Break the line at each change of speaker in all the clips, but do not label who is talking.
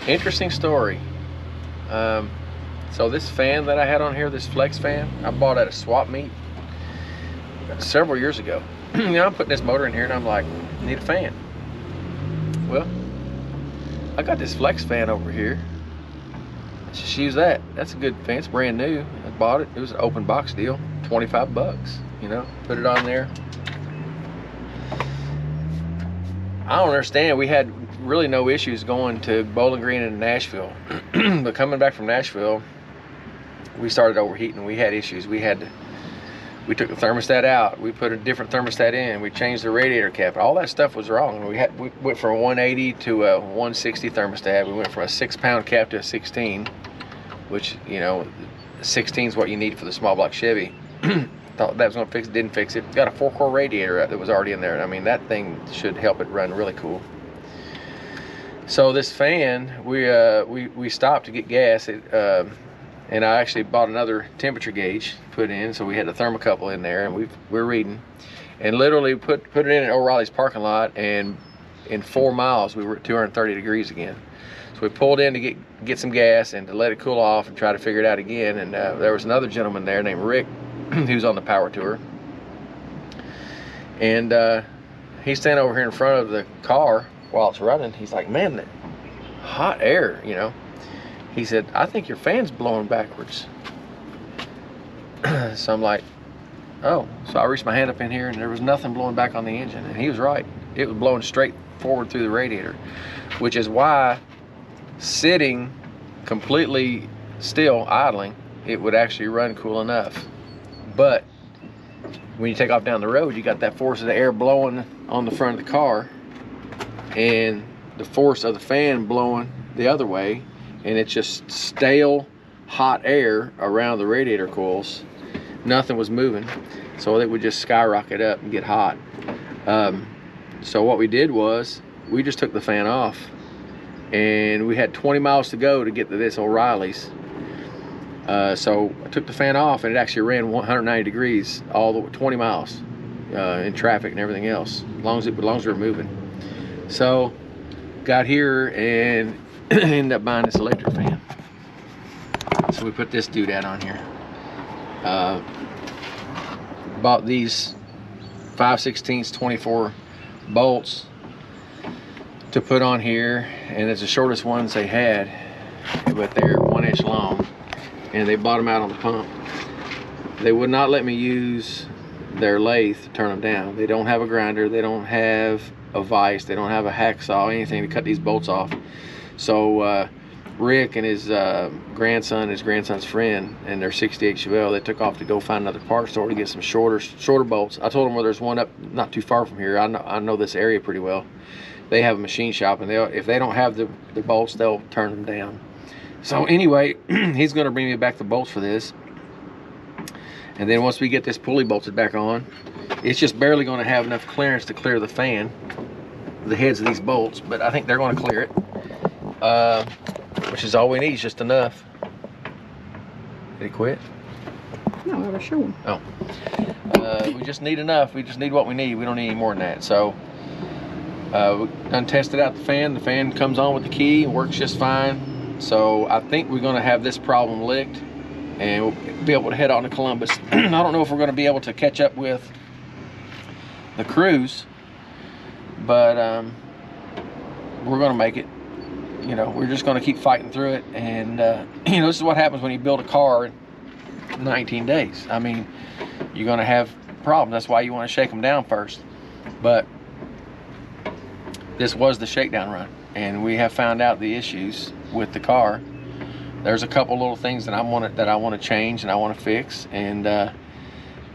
Interesting story. So this fan that I had on here, this flex fan, I bought at a swap meet several years ago. You know, I'm putting this motor in here and I'm like, I need a fan. Well, I got this flex fan over here. Let's just use that. That's a good fan. It's brand new. I bought it. It was an open box deal, 25 bucks. You know, put it on there. I don't understand. We had really no issues going to Bowling Green and Nashville. But coming back from Nashville, we started overheating. We had issues. We took the thermostat out. We put a different thermostat in. We changed the radiator cap. All that stuff was wrong. We went from a 180 to a 160 thermostat. We went from a 6-pound cap to a 16, which, you know, 16 is what you need for the small block Chevy. Thought that was gonna fix it, didn't fix it. Got a 4-core radiator that was already in there. I mean, that thing should help it run really cool. So this fan, we stopped to get gas, and I actually bought another temperature gauge put in, so we had a thermocouple in there, and we're reading, and literally put it in Oreilly's parking lot, and in 4 miles we were at 230 degrees again. So we pulled in to get some gas and to let it cool off and try to figure it out again. And there was another gentleman there named Rick, who's on the power tour, and he's standing over here in front of the car while it's running. He's like, man, that hot air, you know. He said, I think your fan's blowing backwards. So I'm like, oh. So I reached my hand up in here and there was nothing blowing back on the engine, and he was right. It was blowing straight forward through the radiator, which is why sitting completely still, idling, it would actually run cool enough. But when you take off down the road, you got that force of the air blowing on the front of the car and the force of the fan blowing the other way, and it's just stale hot air around the radiator coils. Nothing was moving, so it would just skyrocket up and get hot. So what we did was we just took the fan off, and we had 20 miles to go to get to this Oreilly's. So I took the fan off, and it actually ran 190 degrees all the 20 miles in traffic and everything else, as long as we were moving. So got here and ended up buying this electric fan. So we put this doodad on here. Bought these 5/16 24 bolts to put on here, and it's the shortest ones they had, but they're 1 inch long, and they bought them out on the pump. They would not let me use their lathe to turn them down. They don't have a grinder, they don't have a vise, they don't have a hacksaw, anything to cut these bolts off. So Rick and his grandson's friend, and their 68 Chevelle, they took off to go find another parts store to get some shorter bolts. I told them, well, there's one up not too far from here. I know this area pretty well. They have a machine shop, and if they don't have the bolts, they'll turn them down. So anyway, he's going to bring me back the bolts for this, and then once we get this pulley bolted back on, it's just barely going to have enough clearance to clear the fan, the heads of these bolts, but I think they're going to clear it, which is all we need, is just enough. Did he quit?
No, I was showing.
Oh. We just need enough. We just need what we need. We don't need any more than that. So we done tested out the fan. The fan comes on with the key, works just fine. So I think we're going to have this problem licked, and we'll be able to head on to Columbus. I don't know if we're going to be able to catch up with the crews, but we're going to make it. You know, we're just going to keep fighting through it. And you know, this is what happens when you build a car in 19 days. I mean, you're going to have problems. That's why you want to shake them down first. But this was the shakedown run, and we have found out the issues with the car. There's a couple little things that I want to change and I want to fix, and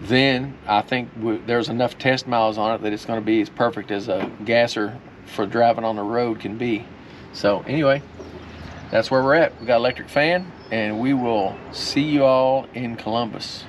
then I think there's enough test miles on it that it's going to be as perfect as a gasser for driving on the road can be. So anyway, that's where we're at. We got electric fan, and we will see you all in Columbus.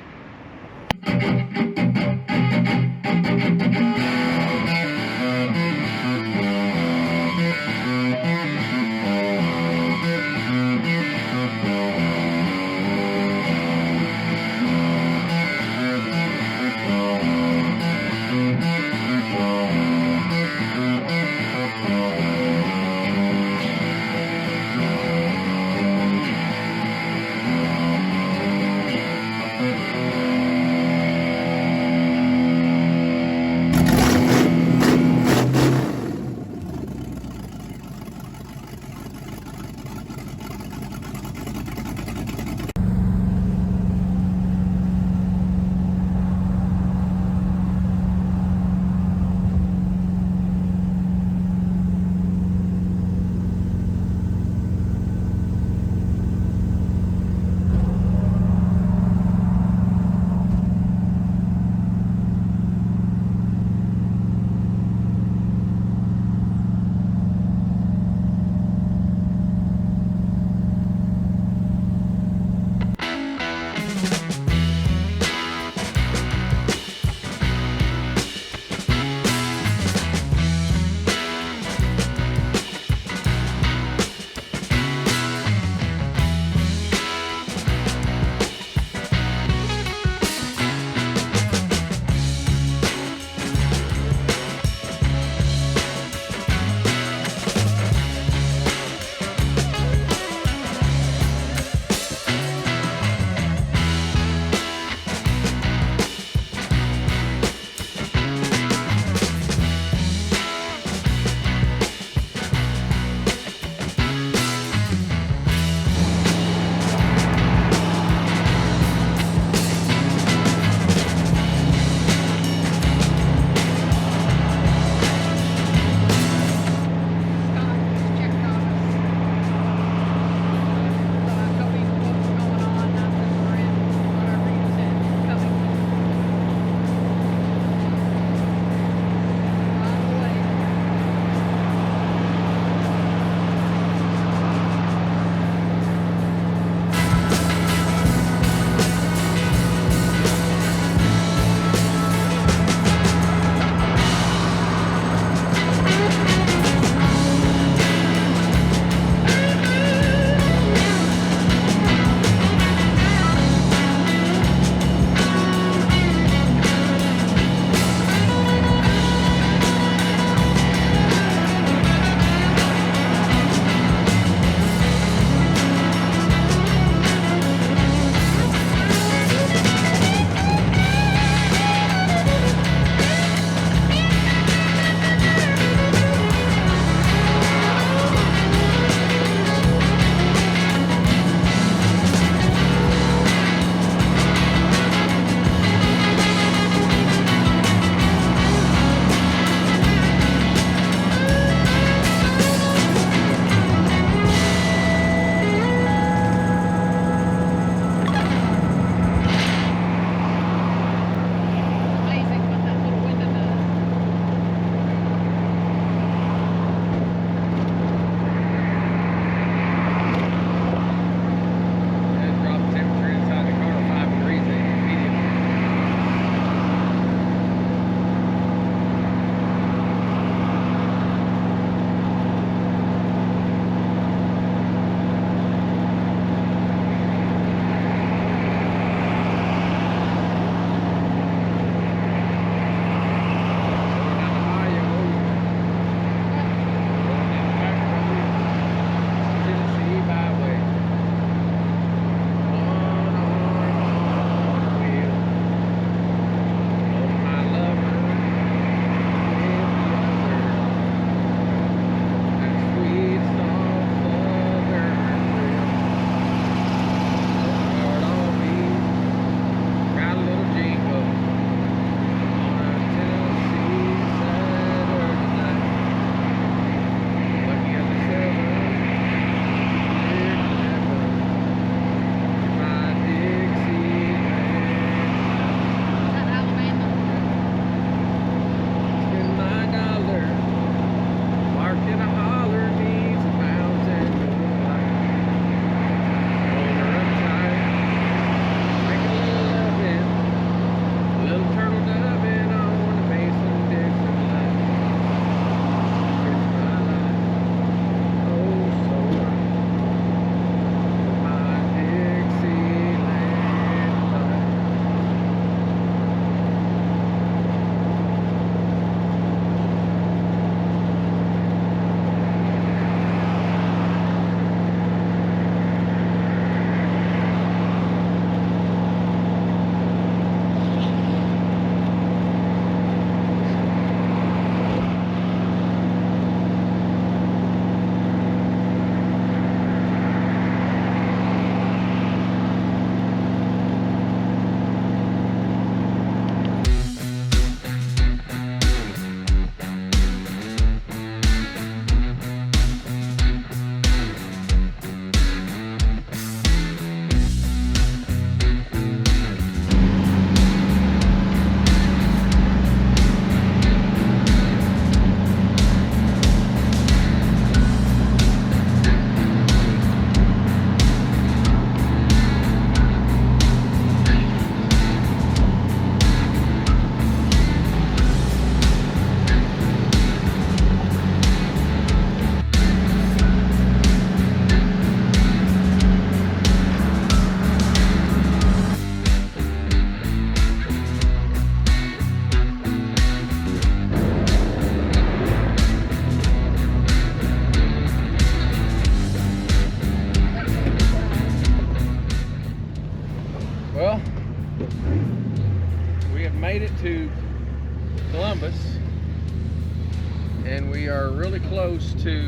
we are really close to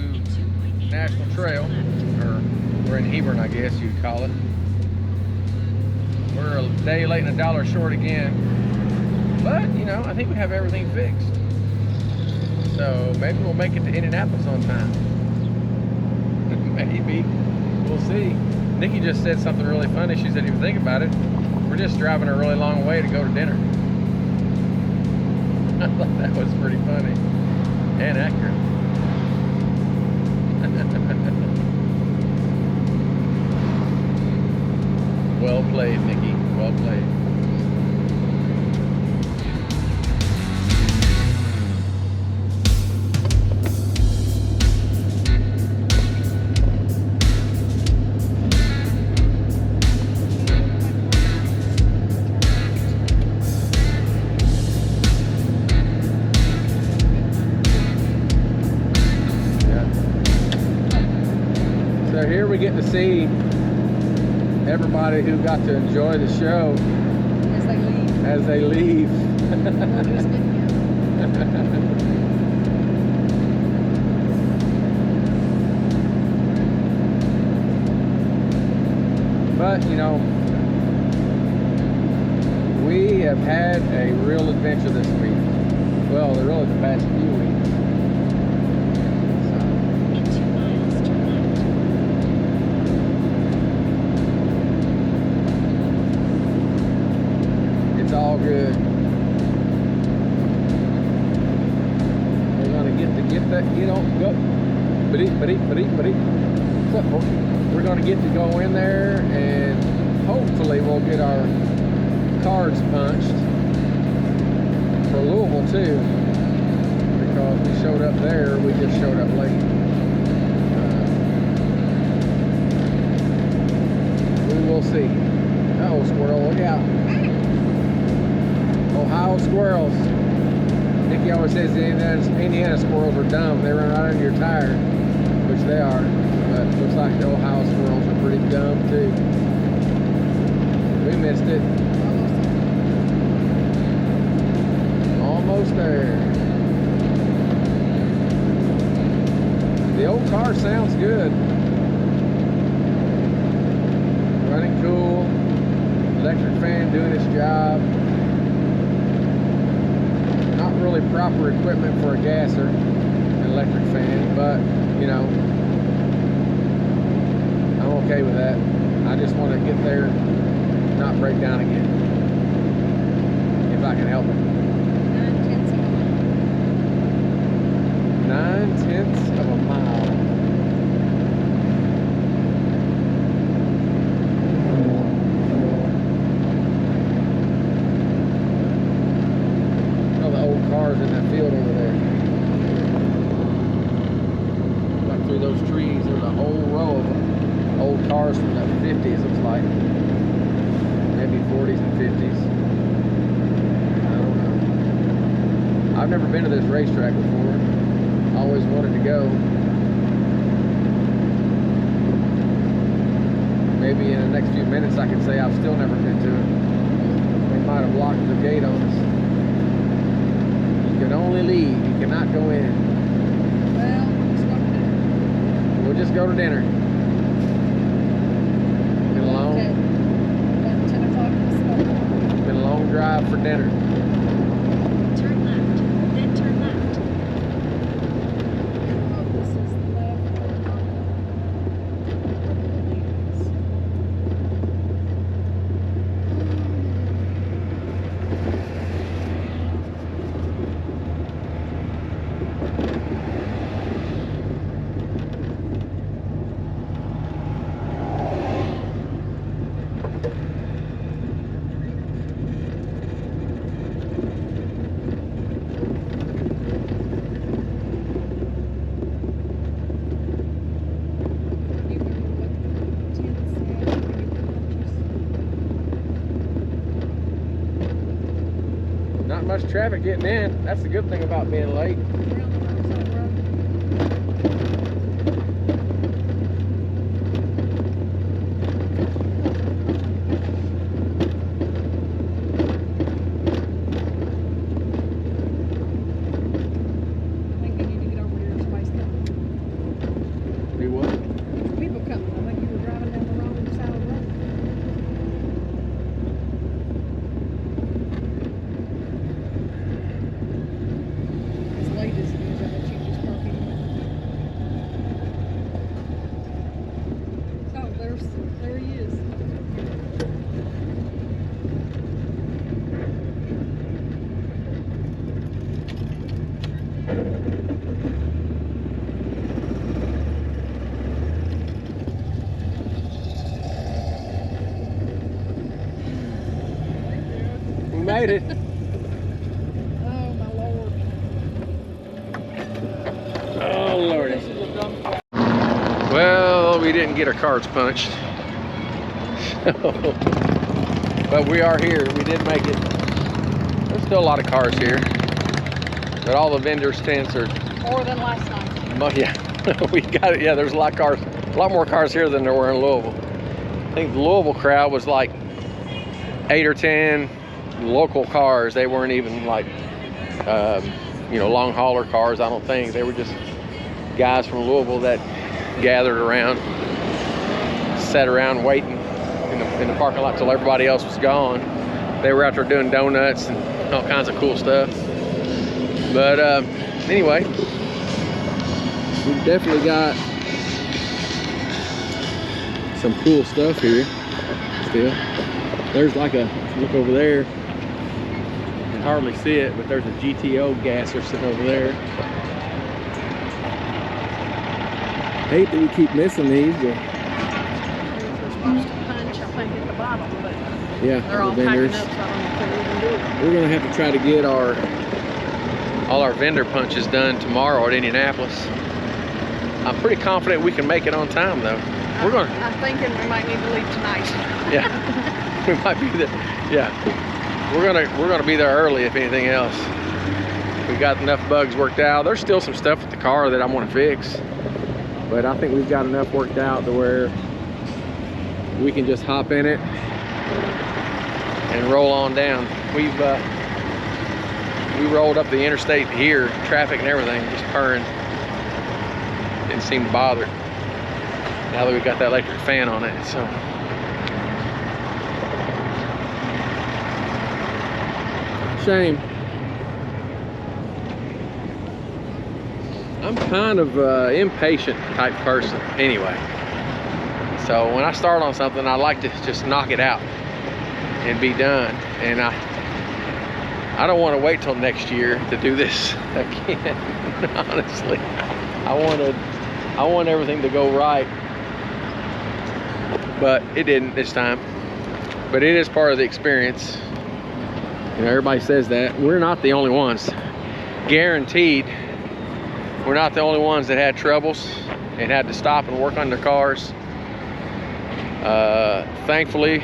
National Trail, or we're in Hebron, I guess you'd call it. We're a day late and $1 short again, but you know, I think we have everything fixed. So maybe we'll make it to Indianapolis on time. Maybe, we'll see. Nikki just said something really funny. She said, if you think about it, we're just driving a really long way to go to dinner. I thought that was pretty funny and accurate. Well played, Nikki. Well played. So here we get to see everybody who got to enjoy the show as they leave. But you know, we have had a real adventure this week. Well, really the past few weeks. All good. We're gonna get that, you know, go. We're gonna get to go in there and hopefully we'll get our cards punched for Louisville too, because we showed up there, we just showed up late. We will see. Oh, squirrel, look out. Ohio squirrels. Nikki always says the Indiana squirrels are dumb. They run right under your tire, which they are. But it looks like the Ohio squirrels are pretty dumb too. We missed it. Almost there. The old car sounds good. Running cool. Electric fan doing its job. Not really proper equipment for a gasser, an electric fan, but you know, I'm okay with that. I just want to get there, not break down again, if I can help it. 9/10 of a mile. Cars in that field over there. Like through those trees, there's a whole row of old cars from the 50s, looks like. Maybe 40s and 50s. I don't know. I've never been to this racetrack before. Always wanted to go. Maybe in the next few minutes I can say I've still never been to it. They might have locked the gate on us. You can only leave, you cannot go in.
Well, let's go to dinner.
We'll just go to dinner. Been a long,
Okay. About 10 o'clock, let's go.
been a long drive for dinner.
Turn left, then turn left.
Oh, this is the left.
Not much traffic getting in. That's the good thing about being late.
I think I need to get over here.
Do what?
There's people coming. I think you were driving down the wrong side of the road. As late as it is, I bet you just parking. Oh, there he is.
We made it.
Oh my lord.
Oh lordy. Well, we didn't get our cards punched. But we are here. We did make it. There's still a lot of cars here. But all the vendors' tents are...
More than last night.
Yeah, we got it. Yeah, there's a lot of cars. A lot more cars here than there were in Louisville. I think the Louisville crowd was like 8 or 10 local cars. They weren't even like, you know, long hauler cars, I don't think. They were just guys from Louisville that gathered around, sat around waiting in the parking lot till everybody else was gone. They were out there doing donuts and all kinds of cool stuff. But anyway, we've definitely got some cool stuff here still. There's like a, look over there, you can hardly see it, but there's a GTO gasser sitting over there. Hate that we keep missing these, but
We're supposed to punch, I think, at the bottom, but
yeah,
they're all
the vendors.
packing up, so I don't know if they'll even do it.
We're gonna have to try to get all our vendor punches done tomorrow at Indianapolis. I'm pretty confident we can make it on time though.
I'm thinking we might need to leave tonight.
Yeah, we might be there. Yeah, we're gonna be there early if anything else. We got enough bugs worked out. There's still some stuff with the car that I want to fix, but I think we've got enough worked out to where we can just hop in it and roll on down. We rolled up the interstate here, traffic and everything, just purring. Didn't seem to bother. Now that we've got that electric fan on it, so. Shame. I'm kind of impatient type person anyway. So when I start on something, I like to just knock it out and be done. And I don't want to wait till next year to do this again. Honestly, I want everything to go right, but it didn't this time. But it is part of the experience. You know, everybody says that. We're not the only ones. Guaranteed, we're not the only ones that had troubles and had to stop and work on their cars. Thankfully,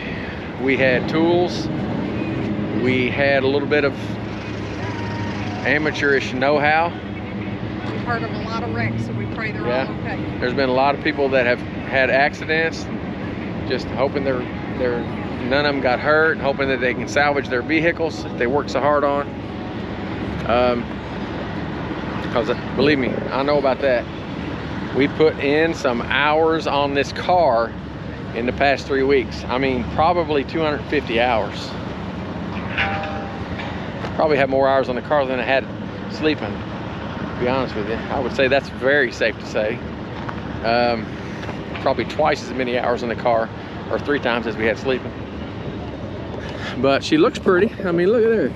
we had tools. We had a little bit of amateurish know-how.
We've heard of a lot of wrecks, so we pray they're all okay.
There's been a lot of people that have had accidents, just hoping none of them got hurt, hoping that they can salvage their vehicles that they worked so hard on. Because believe me, I know about that. We put in some hours on this car in the past 3 weeks. I mean, probably 250 hours. Probably have more hours on the car than I had sleeping, to be honest with you. I would say that's very safe to say. Probably twice as many hours in the car, or 3 times as we had sleeping. But she looks pretty. I mean, look at her.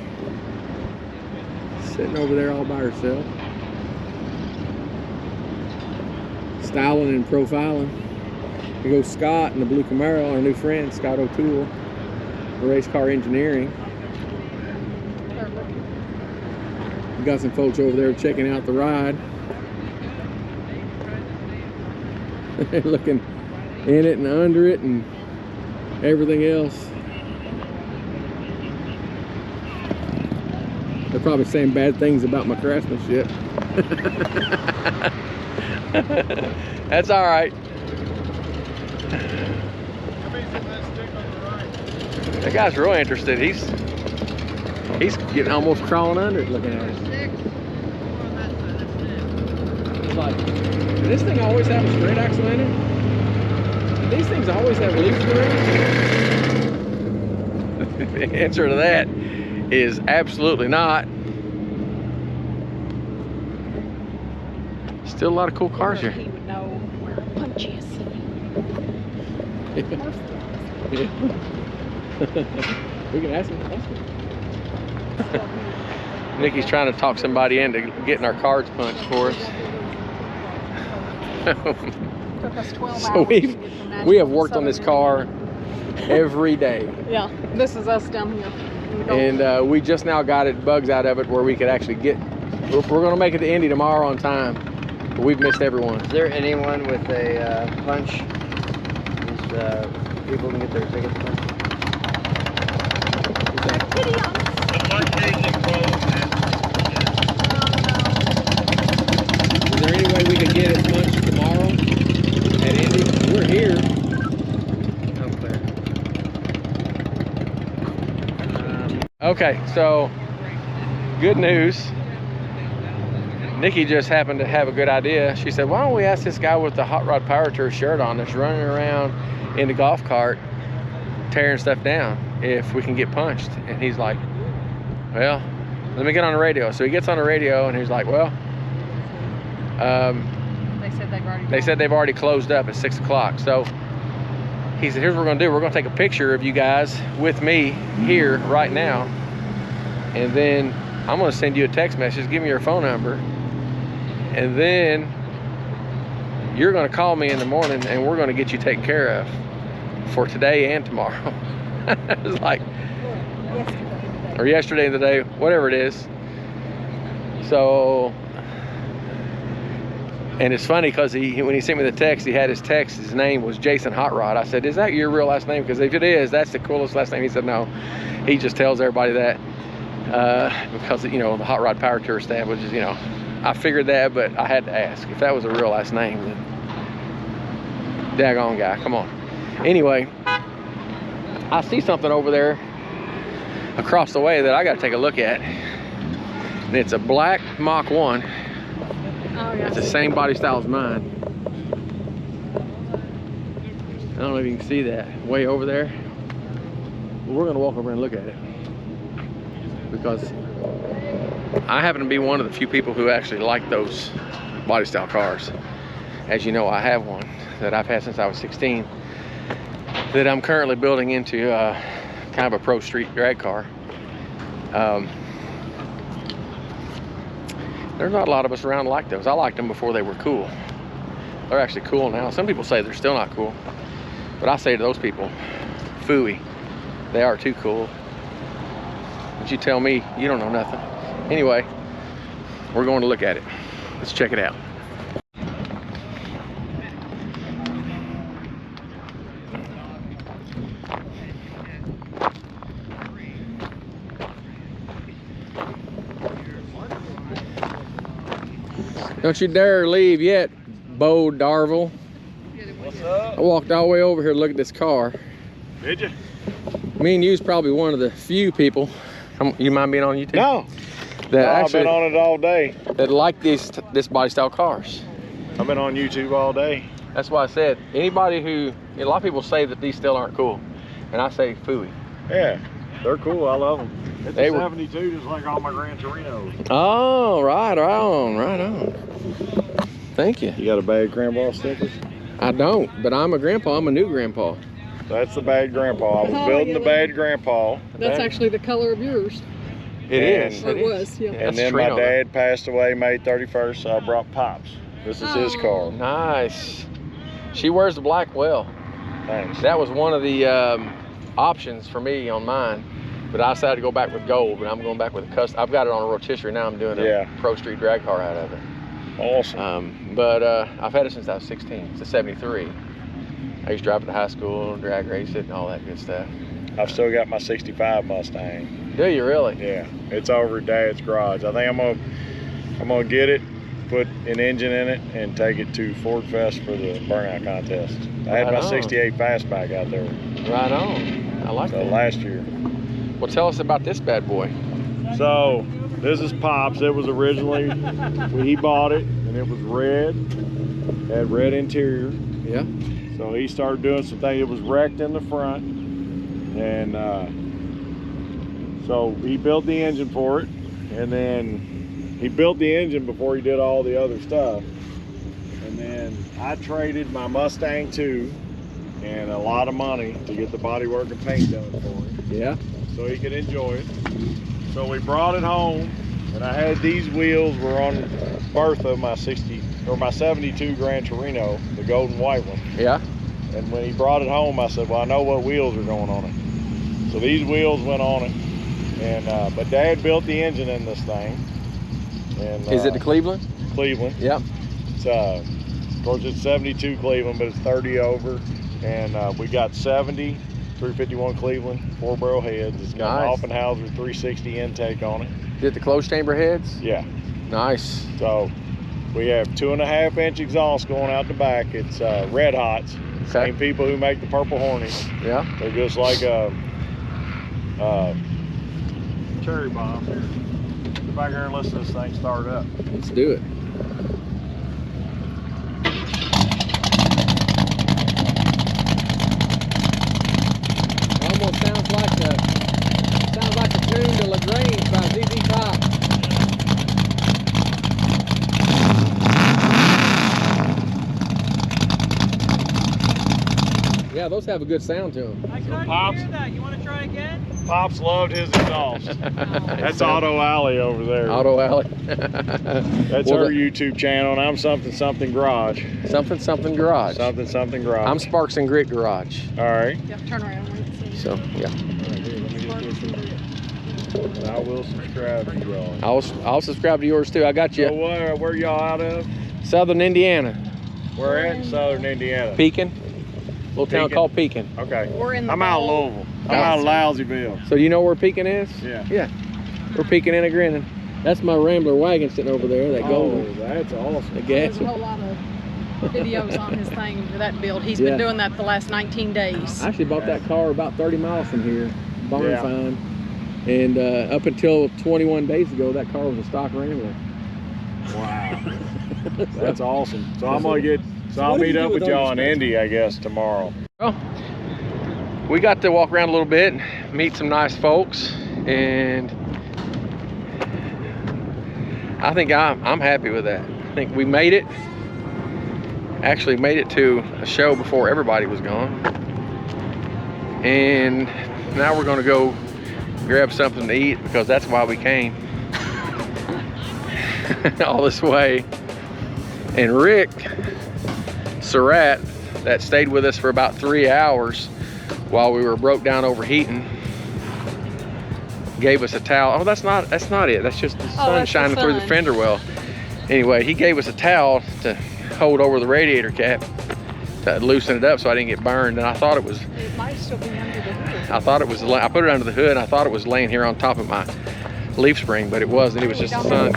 Sitting over there all by herself. Styling and profiling. Here goes Scott in the blue Camaro, our new friend, Scott O'Toole, Race Car Engineering. We got some folks over there checking out the ride. They're looking in it and under it and everything else. They're probably saying bad things about my craftsmanship. That's all right. That guy's real interested. He's getting almost crawling under it looking at it. It's like, did this thing always have a straight axle in it? These things always have loose springs? The answer to that is absolutely not. Still a lot of cool cars here.
He would know where a punch is.
We can ask him. Nikki's trying to talk somebody into getting our cards punched for us.
Took us 12
So
hours to get from
we
Nashville
have
to
worked on this
Southern
car every day.
Yeah, this is us down here.
And we just now got it, bugs out of it, where we could actually get, we're going to make it to Indy tomorrow on time, but we've missed everyone.
Is there anyone with a punch? These people can get their tickets punched?
Is there any way we could get it punched tomorrow at Indy? We're here. Okay, so good news. Nikki just happened to have a good idea. She said, why don't we ask this guy with the Hot Rod Power Tour shirt on that's running around in the golf cart tearing stuff down if we can get punched? And he's like, well, let me get on the radio. So he gets on the radio and he's like, well, they said they've already closed up at 6 o'clock. So he said, here's what we're gonna do. We're gonna take a picture of you guys with me here right now. And then I'm gonna send you a text message, give me your phone number. And then you're gonna call me in the morning and we're gonna get you taken care of for today and tomorrow. It's like, or yesterday and today, whatever it is. So, and it's funny because when he sent me the text, he had his text, his name was Jason Hot Rod. I said, is that your real last name? Because if it is, that's the coolest last name. He said, no. He just tells everybody that because, you know, the Hot Rod Power Tour staff, which is, you know, I figured that, but I had to ask. If that was a real last name, then daggone guy, come on. Anyway, I see something over there across the way that I got to take a look at. And it's a black Mach 1.
Oh, yeah.
It's the same body style as mine. I don't know if you can see that way over there. But we're gonna walk over and look at it because I happen to be one of the few people who actually like those body style cars. As you know, I have one that I've had since I was 16 that I'm currently building into kind of a pro street drag car. There's not a lot of us around like those. I liked them before they were cool. They're actually cool now. Some people say they're still not cool, but I say to those people, phooey, they are too cool. But you tell me, you don't know nothing. Anyway, we're going to look at it. Let's check it out. Don't you dare leave yet, Bo Darville.
What's up?
I walked all the way over here to look at this car.
Did you?
Me and you's probably one of the few people. You mind being on YouTube?
No.
That
I've
actually
been on it all day.
that like this body style cars.
I've been on YouTube all day.
That's why I said anybody who, a lot of people say that these still aren't cool, and I say phooey.
Yeah, they're cool. I love them. It's
They
a
were-
72, just like all my Gran Torinos.
Oh, right on, right on. Thank you.
You got a bad grandpa sticker?
I don't, but I'm a grandpa. I'm a new grandpa.
That's the bad grandpa. I was
Oh,
building
yeah,
the bad grandpa.
That's actually the color of yours.
It
And-
is.
Or it was, yeah.
And
That's
then
Trino,
my dad passed away May 31st, so I brought Pops. This is his car.
Nice. She wears the black well.
Thanks.
That was one of the options for me on mine, but I decided to go back with gold. But I'm going back with a custom. I've got it on a rotisserie now. I'm doing a pro street drag car out of it.
Awesome.
But I've had it since I was 16. It's a 73. I used to drive it to high school, drag race it, and all that good stuff.
I've still got my 65 Mustang.
Do you really?
Yeah, it's over at Dad's garage. I think I'm gonna get it, put an engine in it, and take it to Ford Fest for the burnout contest. I had
Right
my
on.
68 fastback out there.
Right on. I like
So
that.
last year.
Well, tell us about this bad boy.
So this is Pops. It was originally he bought it, and it was red, had red interior.
Yeah.
So he started doing some things. It was wrecked in the front, and so he built the engine for it, and then he built the engine before he did all the other stuff. And then I traded my Mustang 2 and a lot of money to get the bodywork and paint done for him.
Yeah.
So he could enjoy it. So we brought it home, and I had these wheels were on birth of my 72 Gran Torino, the golden white one.
Yeah.
And when he brought it home, I said, well, I know what wheels are going on it. So these wheels went on it, and but Dad built the engine in this thing. And
Is it the Cleveland?
Cleveland.
Yep.
It's of course it's 72 Cleveland, but it's 30 over, and we got 70 351 Cleveland 4-barrel heads. It's got
Nice.
an Offenhauser 360 intake on it.
Did the closed chamber heads?
Yeah.
Nice.
So we have 2.5-inch exhaust going out the back. It's Red Hots.
Okay.
Same people who make the Purple Hornets.
Yeah.
They're just like a cherry bomb. Here, get back here and listen to this thing start up.
Let's do it. Almost sounds like a tune to LaGrange by ZZ Top. Yeah, those have a good sound to them.
I couldn't
Pops?
hear that. You want to try again?
Pops loved his exhaust. That's Auto Alley over there.
Auto Alley.
That's
Well,
Oh,
our YouTube channel, and I'm Something Garage.
Something Garage.
Something Garage.
I'm Sparks and Grit Garage.
All right.
You have to turn around when you see.
So yeah,
All right, here, let me get this one. And I will subscribe to you all.
I'll subscribe to yours too. I got
So
you.
where y'all out of?
Southern Indiana,
We're at Southern Indiana.
Pekin, little town
Pekin?
called Pekin.
Okay.
We're in the
I'm out of
bowl.
Louisville. I'm out of Louisville.
So do you know where Pekin is?
Yeah.
Yeah, we're Pekin and a grinning. That's my Rambler wagon sitting over there. That golden.
That's awesome.
The
There's
gas.
a whole lot of videos on his thing for that build. He's
Yeah.
been doing that the last 19 days.
I actually bought that car about 30 miles from here, barn
Yeah.
find. And up until 21 days ago, that car was a stock Rambler.
Wow. That's awesome. So I'm gonna
So
I'll
what do
meet
you do
up
with
with
all
y'all in
this stuff?
Indy, I guess, tomorrow.
Well, we got to walk around a little bit, meet some nice folks, and I think I'm happy with that. I think we made it. Actually made it to a show before everybody was gone. And now we're gonna go grab something to eat because that's why we came all this way. And Rick Serratt, that stayed with us for about 3 hours while we were broke down overheating, gave us a towel. Oh, that's not it. That's just the sun
that's the
shining through the
sun.
fender well. Anyway, he gave us a towel to hold over the radiator cap to loosen it up so I didn't get burned. And I thought it was,
It might still be under the hood.
I put it under the hood and I thought it was laying here on top of my leaf spring, but it wasn't. It was just the sun.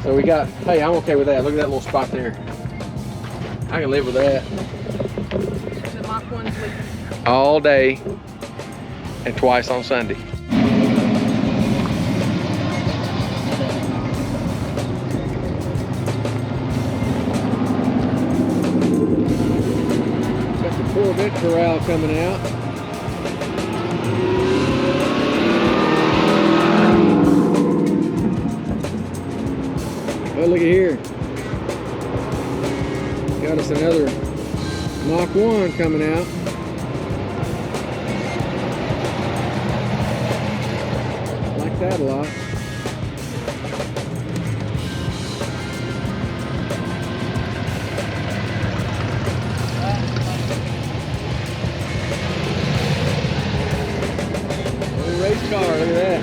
So we got, hey, I'm okay with that. Look at that little spot there. I can live with that
The Mach 1's leaking.
all day and twice on Sunday. Got the Corvette corral coming out. Oh, look at here. Got us another Mach 1 coming out. Like that a lot. Little race car, look at that.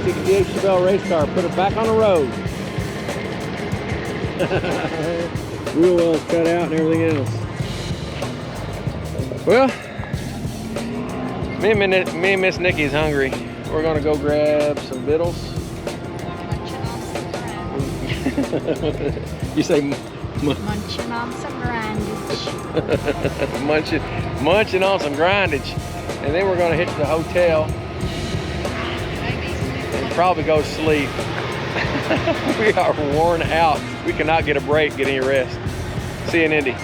68 Chevelle race car, put it back on the road. Wheel wells cut out and everything else. Well, me and Miss Nikki's hungry. We're gonna go grab some victuals. You say
Munching on some grindage.
munching on some grindage, and then we're gonna hit the hotel and probably go to sleep. We are worn out. We cannot get a break, get any rest. See you in Indy.